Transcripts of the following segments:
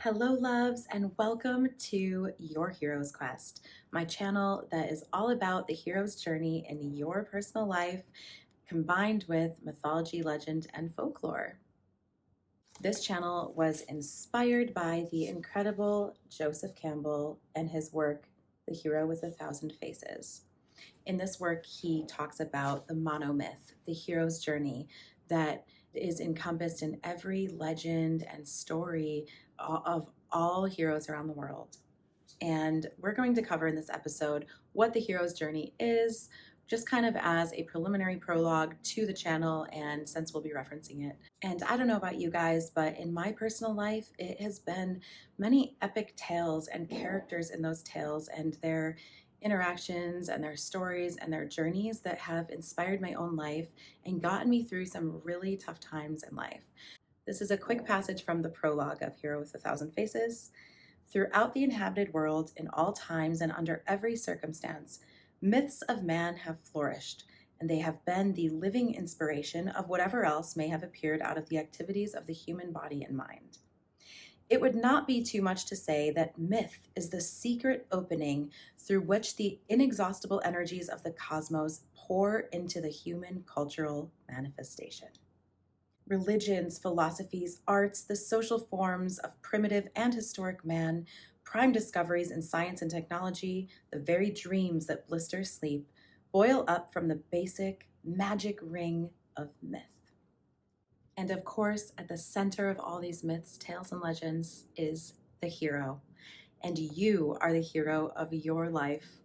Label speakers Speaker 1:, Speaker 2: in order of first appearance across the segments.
Speaker 1: Hello, loves, and welcome to Your Hero's Quest, my channel that is all about the hero's journey in your personal life, combined with mythology, legend, and folklore. This channel was inspired by the incredible Joseph Campbell and his work, The Hero with a Thousand Faces. In this work, he talks about the monomyth, the hero's journey that is encompassed in every legend and story of all heroes around the world. And we're going to cover in this episode what the hero's journey is, just kind of as a preliminary prologue to the channel, and since we'll be referencing it. And I don't know about you guys, but in my personal life, it has been many epic tales and characters in those tales and their interactions and their stories and their journeys that have inspired my own life and gotten me through some really tough times in life. This is a quick passage from the prologue of Hero with a Thousand Faces. Throughout the inhabited world, in all times and under every circumstance, myths of man have flourished, and they have been the living inspiration of whatever else may have appeared out of the activities of the human body and mind. It would not be too much to say that myth is the secret opening through which the inexhaustible energies of the cosmos pour into the human cultural manifestation. Religions, philosophies, arts, the social forms of primitive and historic man, prime discoveries in science and technology, the very dreams that blister sleep, boil up from the basic magic ring of myth. And of course, at the center of all these myths, tales, and legends is the hero. And you are the hero of your life.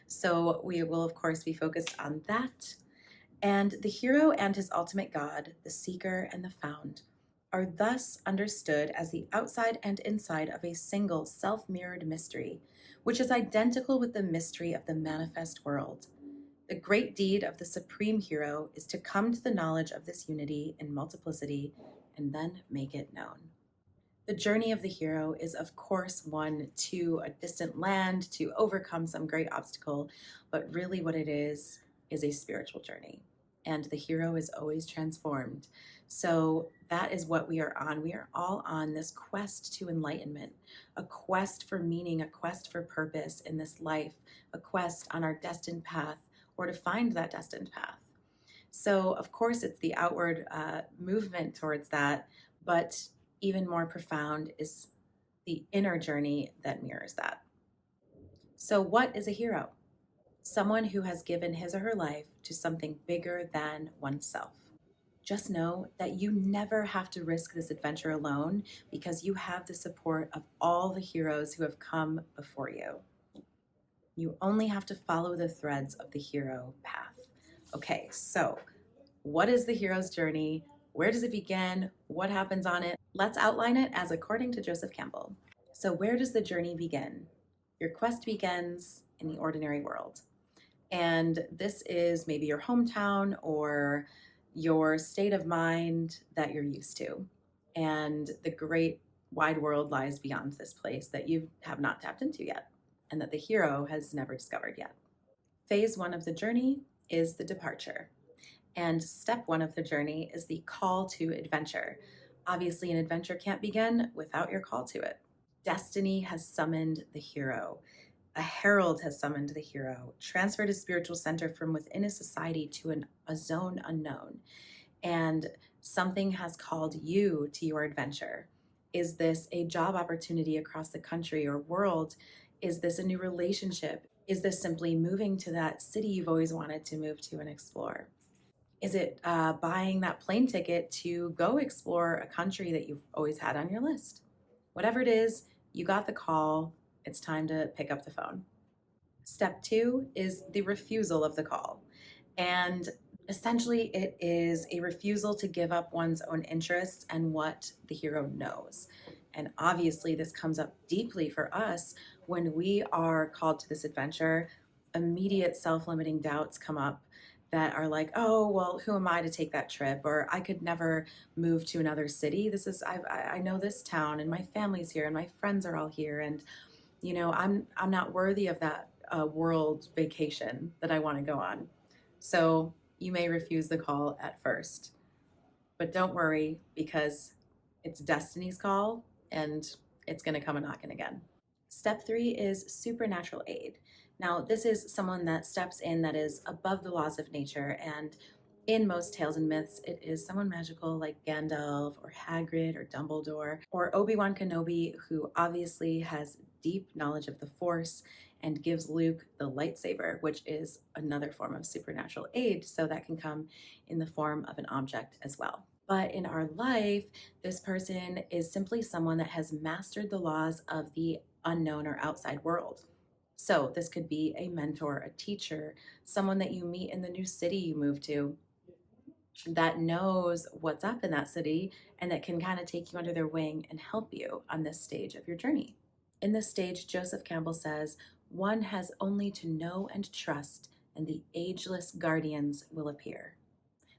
Speaker 1: So we will, of course, be focused on that. And the hero and his ultimate god, the seeker and the found, are thus understood as the outside and inside of a single self-mirrored mystery, which is identical with the mystery of the manifest world. The great deed of the supreme hero is to come to the knowledge of this unity in multiplicity and then make it known. The journey of the hero is, of course, one to a distant land to overcome some great obstacle, but really what it is a spiritual journey. And the hero is always transformed. So that is what we are on. We are all on this quest to enlightenment, a quest for meaning, a quest for purpose in this life, a quest on our destined path, or to find that destined path. So, of course, it's the outward movement towards that, but even more profound is the inner journey that mirrors that. So, what is a hero? Someone who has given his or her life to something bigger than oneself. Just know that you never have to risk this adventure alone because you have the support of all the heroes who have come before you. You only have to follow the threads of the hero path. Okay, so what is the hero's journey? Where does it begin? What happens on it? Let's outline it as according to Joseph Campbell. So where does the journey begin? Your quest begins in the ordinary world. And this is maybe your hometown or your state of mind that you're used to. And the great wide world lies beyond this place that you have not tapped into yet and that the hero has never discovered yet. Phase 1 of the journey is the departure. And step 1 of the journey is the call to adventure. Obviously, an adventure can't begin without your call to it. Destiny has summoned the hero. A herald has summoned the hero, transferred his spiritual center from within a society to a zone unknown. And something has called you to your adventure. Is this a job opportunity across the country or world? Is this a new relationship? Is this simply moving to that city you've always wanted to move to and explore? Is it buying that plane ticket to go explore a country that you've always had on your list? Whatever it is, you got the call. It's time to pick up the phone. Step 2 is the refusal of the call. And essentially, it is a refusal to give up one's own interests and what the hero knows. And obviously, this comes up deeply for us when we are called to this adventure. Immediate self-limiting doubts come up that are like, oh, well, who am I to take that trip? Or I could never move to another city. I know this town and my family's here and my friends are all here. And, you know, I'm not worthy of that world vacation that I want to go on. So you may refuse the call at first, but don't worry because it's destiny's call and it's going to come a knocking again. Step 3 is supernatural aid. Now, this is someone that steps in that is above the laws of nature, and in most tales and myths, it is someone magical like Gandalf or Hagrid or Dumbledore or Obi-Wan Kenobi, who obviously has deep knowledge of the Force and gives Luke the lightsaber, which is another form of supernatural aid, so that can come in the form of an object as well. But in our life, this person is simply someone that has mastered the laws of the unknown or outside world. So this could be a mentor, a teacher, someone that you meet in the new city you move to that knows what's up in that city and that can kind of take you under their wing and help you on this stage of your journey. In this stage, Joseph Campbell says, "One has only to know and trust, and the ageless guardians will appear."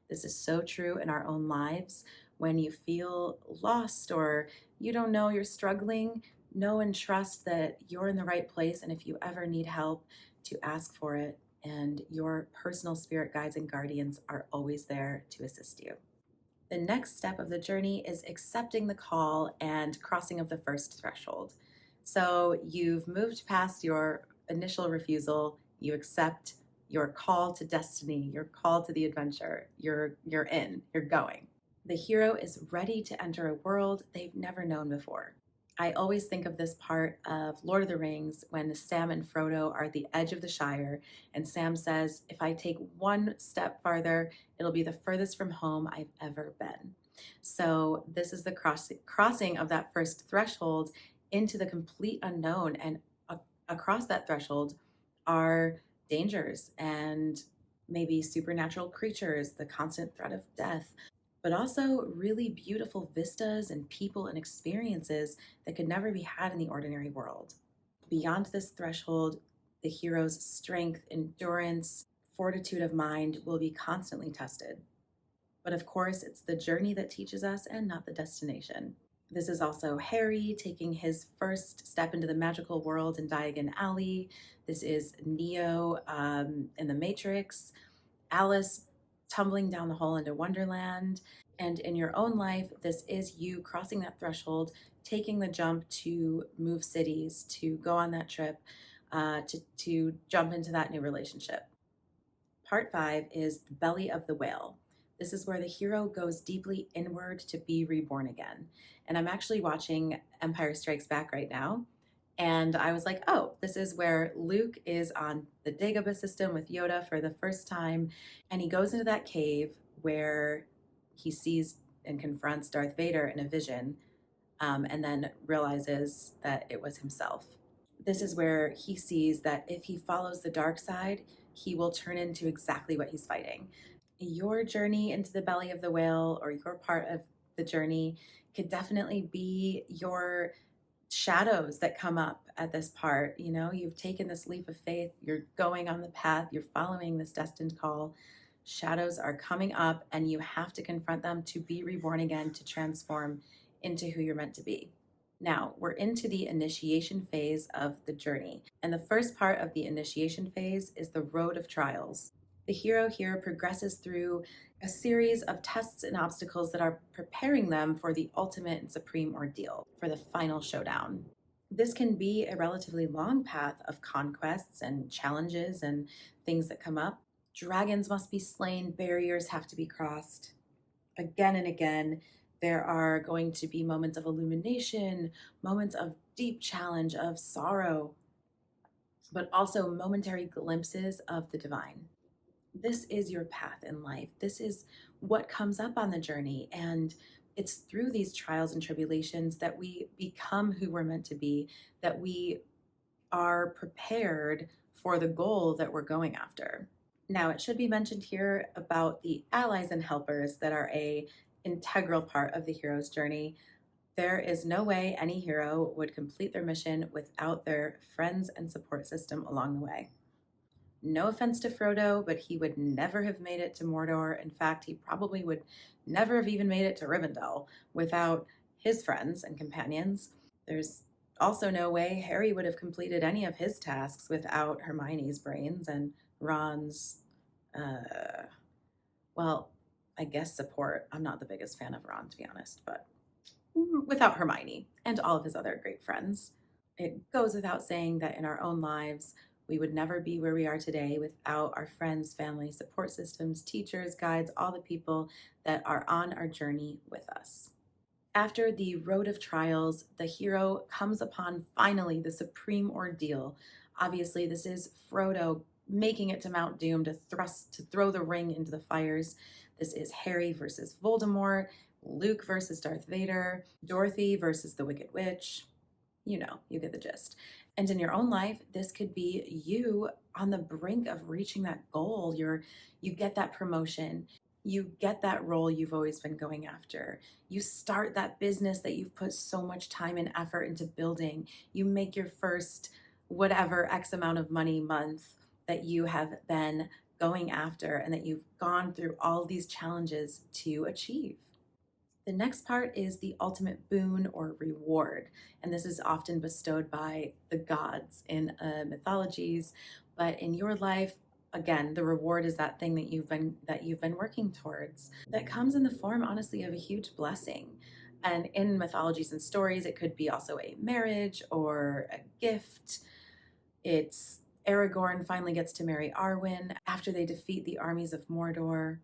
Speaker 1: This is so true in our own lives. When you feel lost or you don't know you're struggling, know and trust that you're in the right place. And if you ever need help, to ask for it. And your personal spirit guides and guardians are always there to assist you. The next step of the journey is accepting the call and crossing of the first threshold. So you've moved past your initial refusal, you accept your call to destiny, your call to the adventure. You're in, you're going. The hero is ready to enter a world they've never known before. I always think of this part of Lord of the Rings when Sam and Frodo are at the edge of the Shire, and Sam says, "If I take one step farther, it'll be the furthest from home I've ever been." So this is the crossing of that first threshold into the complete unknown, and across that threshold are dangers and maybe supernatural creatures, the constant threat of death, but also really beautiful vistas and people and experiences that could never be had in the ordinary world. Beyond this threshold, the hero's strength, endurance, fortitude of mind will be constantly tested. But of course, it's the journey that teaches us and not the destination. This is also Harry taking his first step into the magical world in Diagon Alley. This is Neo in the Matrix, Alice tumbling down the hole into Wonderland. And in your own life, this is you crossing that threshold, taking the jump to move cities, to go on that trip, to jump into that new relationship. Part 5 is the belly of the whale. This is where the hero goes deeply inward to be reborn again. And I'm actually watching Empire Strikes Back right now. And I was like, oh, this is where Luke is on the Dagobah system with Yoda for the first time. And he goes into that cave where he sees and confronts Darth Vader in a vision, and then realizes that it was himself. This is where he sees that if he follows the dark side, he will turn into exactly what he's fighting. Your journey into the belly of the whale, or your part of the journey, could definitely be your shadows that come up at this part. You know, you've taken this leap of faith, you're going on the path, you're following this destined call. Shadows are coming up, and you have to confront them to be reborn again, to transform into who you're meant to be. Now, we're into the initiation phase of the journey, and the first part of the initiation phase is the road of trials. The hero here progresses through a series of tests and obstacles that are preparing them for the ultimate and supreme ordeal, for the final showdown. This can be a relatively long path of conquests and challenges and things that come up. Dragons must be slain, barriers have to be crossed. Again and again, there are going to be moments of illumination, moments of deep challenge, of sorrow, but also momentary glimpses of the divine. This is your path in life. This is what comes up on the journey. And it's through these trials and tribulations that we become who we're meant to be, that we are prepared for the goal that we're going after. Now, it should be mentioned here about the allies and helpers that are a integral part of the hero's journey. There is no way any hero would complete their mission without their friends and support system along the way. No offense to Frodo, but he would never have made it to Mordor. In fact, he probably would never have even made it to Rivendell without his friends and companions. There's also no way Harry would have completed any of his tasks without Hermione's brains and Ron's, well, I guess support. I'm not the biggest fan of Ron, to be honest, but without Hermione and all of his other great friends. It goes without saying that in our own lives, we would never be where we are today without our friends, family, support systems, teachers, guides, all the people that are on our journey with us. After the road of trials, the hero comes upon finally the Supreme Ordeal. Obviously, this is Frodo making it to Mount Doom to throw the ring into the fires. This is Harry versus Voldemort, Luke versus Darth Vader, Dorothy versus the Wicked Witch. You know, you get the gist. And in your own life, this could be you on the brink of reaching that goal. You get that promotion, you get that role you've always been going after. You start that business that you've put so much time and effort into building. You make your first whatever X amount of money month that you have been going after and that you've gone through all these challenges to achieve. The next part is the ultimate boon or reward, and this is often bestowed by the gods in mythologies. But in your life, again, the reward is that thing that you've been working towards. That comes in the form, honestly, of a huge blessing. And in mythologies and stories, it could be also a marriage or a gift. It's Aragorn finally gets to marry Arwen after they defeat the armies of Mordor.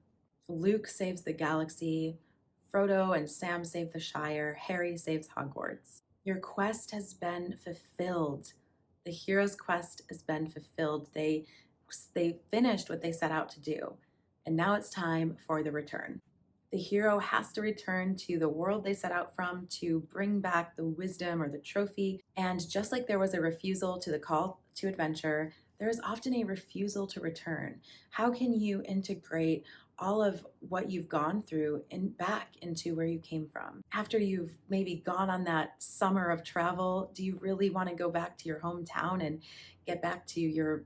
Speaker 1: Luke saves the galaxy. Frodo and Sam save the Shire. Harry saves Hogwarts. Your quest has been fulfilled. The hero's quest has been fulfilled. They finished what they set out to do. And now it's time for the return. The hero has to return to the world they set out from to bring back the wisdom or the trophy. And just like there was a refusal to the call to adventure, there is often a refusal to return. How can you integrate all of what you've gone through back into where you came from? After you've maybe gone on that summer of travel, do you really want to go back to your hometown and get back to your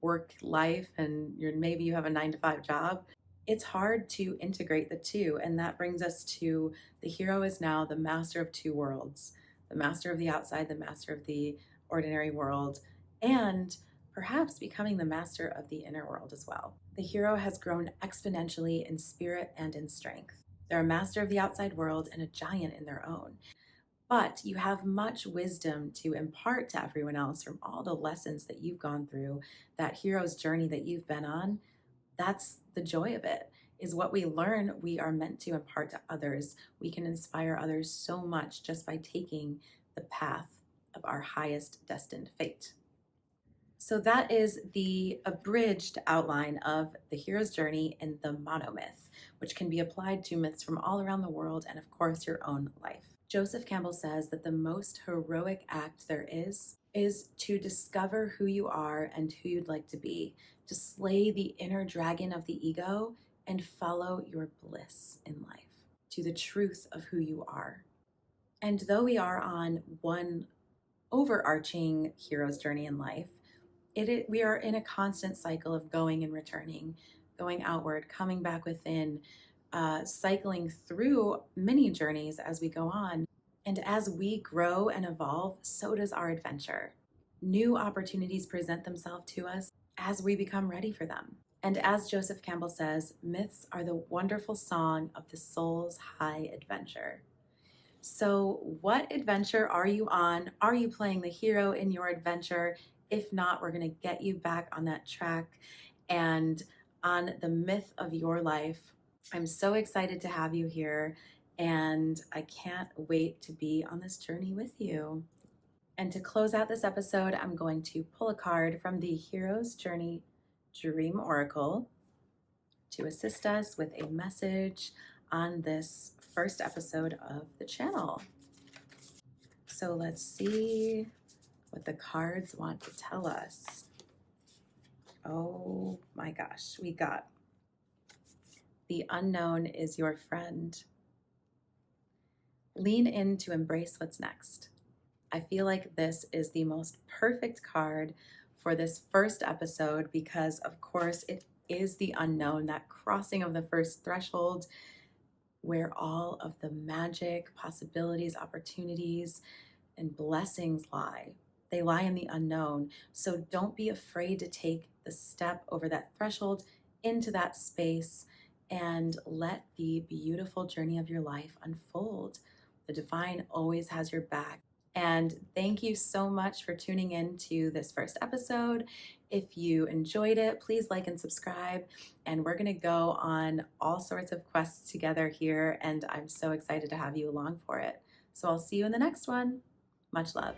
Speaker 1: work life and maybe you have a 9 to 5 job? It's hard to integrate the two. And that brings us to the hero is now the master of two worlds, the master of the outside, the master of the ordinary world, and perhaps becoming the master of the inner world as well. The hero has grown exponentially in spirit and in strength. They're a master of the outside world and a giant in their own. But you have much wisdom to impart to everyone else from all the lessons that you've gone through, that hero's journey that you've been on. That's the joy of it, is what we learn we are meant to impart to others. We can inspire others so much just by taking the path of our highest destined fate. So that is the abridged outline of the hero's journey in the monomyth, which can be applied to myths from all around the world and, of course, your own life. Joseph Campbell says that the most heroic act there is to discover who you are and who you'd like to be, to slay the inner dragon of the ego and follow your bliss in life, to the truth of who you are. And though we are on one overarching hero's journey in life, we are in a constant cycle of going and returning, going outward, coming back within, cycling through many journeys as we go on. And as we grow and evolve, so does our adventure. New opportunities present themselves to us as we become ready for them. And as Joseph Campbell says, myths are the wonderful song of the soul's high adventure. So what adventure are you on? Are you playing the hero in your adventure? If not, we're going to get you back on that track and on the myth of your life. I'm so excited to have you here, and I can't wait to be on this journey with you. And to close out this episode, I'm going to pull a card from the Hero's Journey Dream Oracle to assist us with a message on this first episode of the channel. So let's see what the cards want to tell us. Oh my gosh, we got the unknown is your friend. Lean in to embrace what's next. I feel like this is the most perfect card for this first episode because, of course, it is the unknown, that crossing of the first threshold where all of the magic, possibilities, opportunities, and blessings lie. They lie in the unknown. So don't be afraid to take the step over that threshold into that space and let the beautiful journey of your life unfold. The divine always has your back. And thank you so much for tuning in to this first episode. If you enjoyed it, please like and subscribe. And we're going to go on all sorts of quests together here. And I'm so excited to have you along for it. So I'll see you in the next one. Much love.